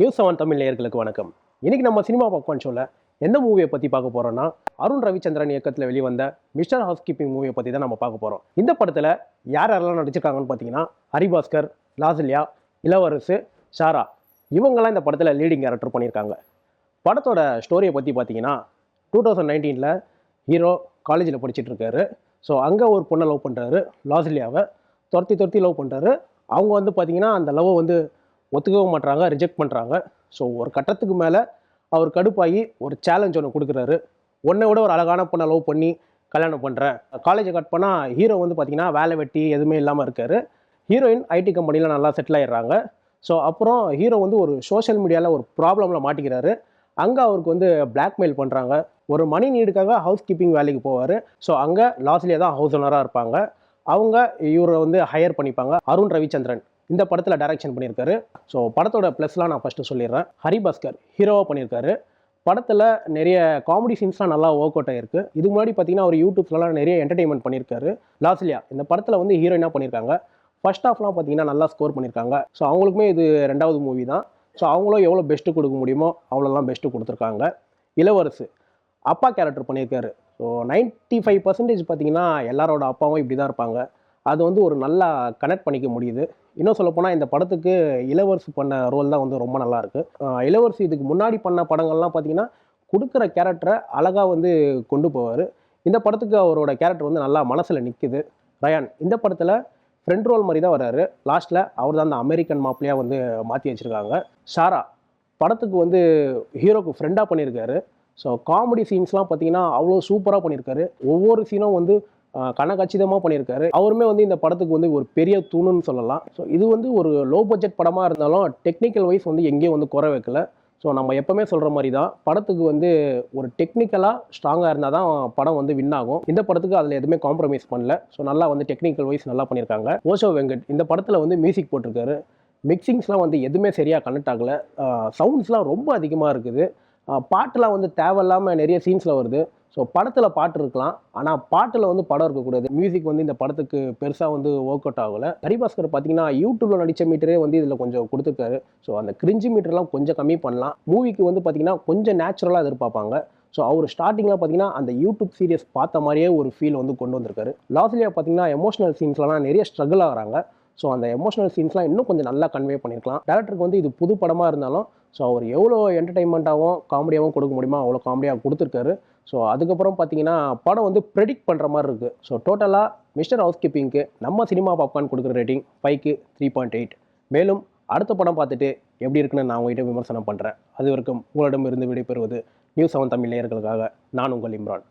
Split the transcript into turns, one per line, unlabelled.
News 7 Tamil நேயர்களுக்கு வணக்கம். இன்னைக்கு நம்ம சினிமா பாப்கார்ன் ஷோல எந்த மூவியை பற்றி பார்க்க போறோம்னா, அருண் ரவிச்சந்திரன் இயக்கத்தில் வெளிவந்த மிஸ்டர் ஹவுஸ் கீப்பிங் மூவியை பற்றி தான் நம்ம பார்க்க போகிறோம். இந்த படத்தில் யார் யாரெல்லாம் நடிச்சிருக்காங்கன்னு பார்த்தீங்கன்னா, ஹரிபாஸ்கர், லாஸ்லியா, இளவரசு, ஷாரா இவங்கெல்லாம் இந்த படத்தில் லீடிங் கேரக்டர் பண்ணியிருக்காங்க. படத்தோட ஸ்டோரியை பற்றி பார்த்தீங்கன்னா, 2019 ஹீரோ காலேஜில் படிச்சுட்டு இருக்காரு. ஸோ அங்கே ஒரு பொண்ணை லவ் பண்ணுறாரு. லாஸ்லியாவை துரத்தி லவ் பண்ணுறாரு. அவங்க வந்து பார்த்தீங்கன்னா அந்த லவ்வை வந்து ஒத்துக்கவும் மாட்டுறாங்க, ரிஜெக்ட் பண்ணுறாங்க. ஸோ ஒரு கட்டத்துக்கு மேலே அவர் கடுப்பாகி ஒரு சேலஞ்ச் ஒன்று கொடுக்குறாரு. ஒன்றை விட ஒரு அழகான பொண்ணை லவ் பண்ணி கல்யாணம் பண்ணுறேன். காலேஜை கட் பண்ணால் ஹீரோ வந்து பார்த்திங்கன்னா வேலை வெட்டி எதுவுமே இல்லாமல் இருக்கார். ஹீரோயின் ஐடி கம்பெனியில் நல்லா செட்டில் ஆகிடுறாங்க. ஸோ அப்புறம் ஹீரோ வந்து ஒரு சோஷியல் மீடியாவில் ஒரு ப்ராப்ளமில் மாட்டிக்கிறாரு. அங்கே அவருக்கு வந்து பிளாக்மெயில் பண்ணுறாங்க. ஒரு மணி நீடுக்காக ஹவுஸ் கீப்பிங் வேலைக்கு போவார். ஸோ அங்கே லாஸ்லியா தான் ஹவுஸ் ஓனராக இருப்பாங்க. அவங்க இவரை வந்து ஹையர் பண்ணிப்பாங்க. அருண் ரவிச்சந்திரன் இந்த படத்தில் டைரக்ஷன் பண்ணியிருக்காரு. ஸோ படத்தோட ப்ளஸ்லாம் நான் ஃபஸ்ட்டு சொல்லிடுறேன். ஹரிபாஸ்கர் ஹீரோவாக பண்ணியிருக்காரு. படத்தில் நிறைய காமெடி சீன்ஸ்லாம் நல்லா ஒர்க் அவுட் ஆகிருக்கு. இது முன்னாடி பார்த்தீங்கன்னா அவர் யூடியூப்ஸ்லாம் நிறைய என்டர்டெயின்மெண்ட் பண்ணியிருக்காரு. லாஸ்லியா இந்த படத்தில் வந்து ஹீரோயினாக பண்ணியிருக்காங்க. ஃபர்ஸ்ட் ஹாஃப்லாம் பார்த்தீங்கன்னா நல்லா ஸ்கோர் பண்ணியிருக்காங்க. ஸோ அவங்களுக்குமே இது 2வது மூவி தான். ஸோ அவங்களும் எவ்வளோ பெஸ்ட்டு கொடுக்க முடியுமோ அவ்வளோலாம் பெஸ்ட்டு கொடுத்துருக்காங்க. இளவரசு அப்பா கேரக்டர் பண்ணியிருக்காரு. ஸோ 95% பார்த்தீங்கன்னா எல்லாரோட அப்பாவும் இப்படி தான் இருப்பாங்க. அது வந்து ஒரு நல்லா கனெக்ட் பண்ணிக்க முடியுது. இன்னும் சொல்லப்போனால் இந்த படத்துக்கு இளவரசு பண்ண ரோல் தான் வந்து ரொம்ப நல்லாயிருக்கு. இளவரசு இதுக்கு முன்னாடி பண்ண படங்கள்லாம் பார்த்தீங்கன்னா கொடுக்குற கேரக்டரை அழகாக வந்து கொண்டு போவார். இந்த படத்துக்கு அவரோட கேரக்டர் வந்து நல்லா மனசில் நிற்குது. ரயான் இந்த படத்தில் ஃப்ரெண்ட் ரோல் மாதிரி தான் வர்றாரு. லாஸ்ட்டில் அவர் தான் அந்த அமெரிக்கன் மாப்பிள்ளையாக வந்து மாற்றி வச்சுருக்காங்க. ஷாரா படத்துக்கு வந்து ஹீரோக்கு ஃப்ரெண்டாக பண்ணியிருக்காரு. ஸோ காமெடி சீன்ஸ்லாம் பார்த்தீங்கன்னா அவ்வளோ சூப்பராக பண்ணியிருக்காரு. ஒவ்வொரு சீனும் வந்து கனகச்சிதமாக பண்ணியிருக்காரு. அவருமே வந்து இந்த படத்துக்கு வந்து ஒரு பெரிய தூணுன்னு சொல்லலாம். ஸோ இது வந்து ஒரு லோ பட்ஜெட் படமாக இருந்தாலும் டெக்னிக்கல் வைஸ் வந்து எங்கேயும் வந்து குறை வைக்கல. ஸோ நம்ம எப்போவுமே சொல்கிற மாதிரி தான் படத்துக்கு வந்து ஒரு டெக்னிக்கலாக ஸ்ட்ராங்காக இருந்தால் தான் படம் வந்து வின் ஆகும். இந்த படத்துக்கு அதில் எதுவுமே காம்ப்ரமைஸ் பண்ணல. ஸோ நல்லா வந்து டெக்னிக்கல் வைஸ் நல்லா பண்ணியிருக்காங்க. ஓஷோ வெங்கட் இந்த படத்தில் வந்து மியூசிக் போட்டிருக்காரு. மிக்சிங்ஸ்லாம் வந்து எதுவுமே சரியாக கனெக்ட் ஆகலை. சவுண்ட்ஸ்லாம் ரொம்ப அதிகமாக இருக்குது. பாட்டுலாம் வந்து தேவையில்லாமல் நிறைய சீன்ஸில் வருது. ஸோ படத்தில் பாட்டு இருக்கலாம், ஆனால் பாட்டில் வந்து படம் இருக்கக்கூடாது. மியூசிக் வந்து இந்த படத்துக்கு பெருசாக வந்து ஒர்க் அவுட் ஆகலை. ஹரிபாஸ்கர் பார்த்தீங்கன்னா யூடியூப்பில் நடித்த மீட்டரே வந்து இதில் கொஞ்சம் கொடுத்துருக்காரு. ஸோ அந்த கிரிஞ்சி மீட்டர்லாம் கொஞ்சம் கம்மி பண்ணலாம். மூவிக்கு வந்து பார்த்திங்கன்னா கொஞ்சம் நேச்சுரலாக எதிர்பார்ப்பாங்க. ஸோ அவர் ஸ்டார்டிங்கில் பார்த்தீங்கன்னா அந்த யூடியூப் சீரியஸ் பார்த்த மாதிரியே ஒரு ஃபீல் வந்து கொண்டு வந்திருக்காரு. லாஸ்லியா பார்த்தீங்கன்னா எமோஷனல் சீன்ஸ்லாம் நிறைய ஸ்ட்ரகிள் ஆகிறாங்க. ஸோ அந்த எமோஷனல் சீன்ஸ்லாம் இன்னும் கொஞ்சம் நல்லா கன்வே பண்ணியிருக்கலாம். டேரக்டருக்கு வந்து இது புது படமாக இருந்தாலும் ஸோ அவர் எவ்வளோ என்டர்டைன்மெண்ட்டாகவும் காமெடியாகவும் கொடுக்க முடியுமோ அவ்வளோ காமெடியாக கொடுத்துருக்காரு. ஸோ அதுக்கப்புறம் பார்த்தீங்கன்னா படம் வந்து ப்ரெடிக்ட் பண்ணுற மாதிரி இருக்குது. ஸோ டோட்டலாக மிஸ்டர் ஹவுஸ் கீப்பிங்க்கு நம்ம சினிமா பாப்கார்ன் கொடுக்குற ரேட்டிங் 5க்கு 3.8. மேலும் அடுத்த படம் பார்த்துட்டு எப்படி இருக்குன்னு நான் உங்கள்கிட்ட விமர்சனம் பண்ணுறேன். அது வரைக்கும் உங்களிடமிருந்து விடைபெறுவது நியூஸ் 7 தமிழ் நேயர்களுக்காக நான் உங்கள் இம்ரான்.